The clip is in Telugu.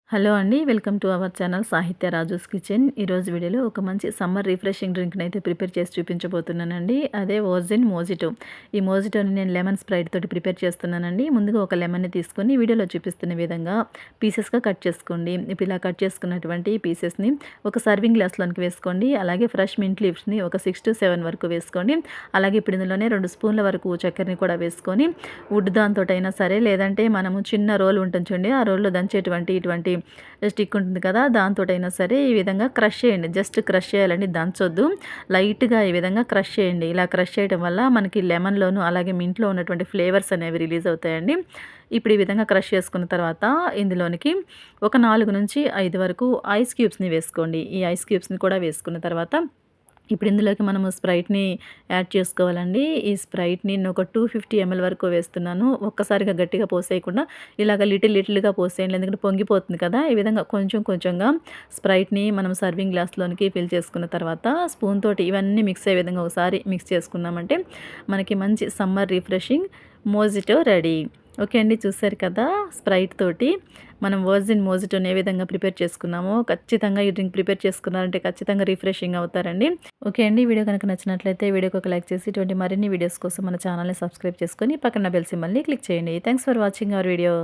హలో అండి. వెల్కమ్ టు అవర్ ఛానల్ సాహిత్య రాజూస్ కిచెన్. ఈరోజు వీడియోలో ఒక మంచి సమ్మర్ రిఫ్రెషింగ్ డ్రింక్‌ని అయితే ప్రిపేర్ చేసి చూపించబోతున్నానండి. అదే వర్జిన్ మోజిటో. ఈ మోజిటోని నేను లెమన్ స్ప్రైట్ తోటి ప్రిపేర్ చేస్తున్నానండి. ముందుగా ఒక లెమన్‌ని తీసుకొని వీడియోలో చూపిస్తున్న విధంగా పీసెస్‌గా కట్ చేసుకోండి. ఇప్పుడు ఇలా కట్ చేసుకున్నటువంటి పీసెస్‌ని ఒక సర్వింగ్ గ్లాస్‌లోనికి వేసుకోండి. అలాగే ఫ్రెష్ మింట్ లీవ్స్‌ని ఒక 6-7 వరకు వేసుకోండి. అలాగే ఇప్పుడు ఇందులోనే 2 స్పూన్ల వరకు చక్కెరని కూడా వేసుకొని వుడ్ దాంతోటైనా సరే, లేదంటే మనము చిన్న రోల్ ఉంటుంది చూడండి, ఆ రోల్లో దంచేటువంటి ఇటువంటి స్టిక్ ఉంటుంది కదా, దాంతోటైనా సరే ఈ విధంగా క్రష్ చేయండి. జస్ట్ క్రష్ చేయాలండి, దంచొద్దు. లైట్‌గా ఈ విధంగా క్రష్ చేయండి. ఇలా క్రష్ చేయడం వల్ల మనకి లెమన్‌లోను అలాగే మింట్‌లో ఉన్నటువంటి ఫ్లేవర్స్ అనేవి రిలీజ్ అవుతాయండి. ఇప్పుడు ఈ విధంగా క్రష్ చేసుకున్న తర్వాత ఇందులోనికి ఒక 4-5 వరకు ఐస్ క్యూబ్స్‌ని వేసుకోండి. ఈ ఐస్ క్యూబ్స్‌ని కూడా వేసుకున్న తర్వాత ఇప్పుడు ఇందులోకి మనము స్ప్రైట్‌ని యాడ్ చేసుకోవాలండి. ఈ స్ప్రైట్‌ని నేను ఒక 250 ఎంఎల్ వరకు వేస్తున్నాను. ఒక్కసారిగా గట్టిగా పోసేయకుండా ఇలాగ లిటిల్‌గా పోసేయండి. ఎందుకంటే పొంగిపోతుంది కదా! ఈ విధంగా కొంచెం కొంచెంగా స్ప్రైట్‌ని మనం సర్వింగ్ గ్లాస్‌లోనికి ఫిల్ చేసుకున్న తర్వాత స్పూన్ తోటి ఇవన్నీ మిక్స్ అయ్యే విధంగా ఒకసారి మిక్స్ చేసుకున్నామంటే మనకి మంచి summer refreshing mojito ready. Okay అండి. చూసారు కదా! స్ప్రైట్ తోటి మనం వర్జిన్ మోజిటోని ఏ విధంగా ప్రిపేర్ చేసుకున్నామో, ఖచ్చితంగా ఈ డ్రింక్ ప్రిపేర్ చేసుకున్నారంటే ఖచ్చితంగా రిఫ్రెషింగ్ అవుతారండి. ఓకే అండి. వీడియో కనుక నచ్చినట్లయితే వీడియోకి ఒక లైక్ చేసి ఇటువంటి మరిన్ని వీడియోస్ కోసం మన ఛానల్‌ని సబ్స్క్రైబ్ చేసుకొని పక్కన బెల్ సింబల్‌ని క్లిక్ చేయండి. Thanks for watching our video.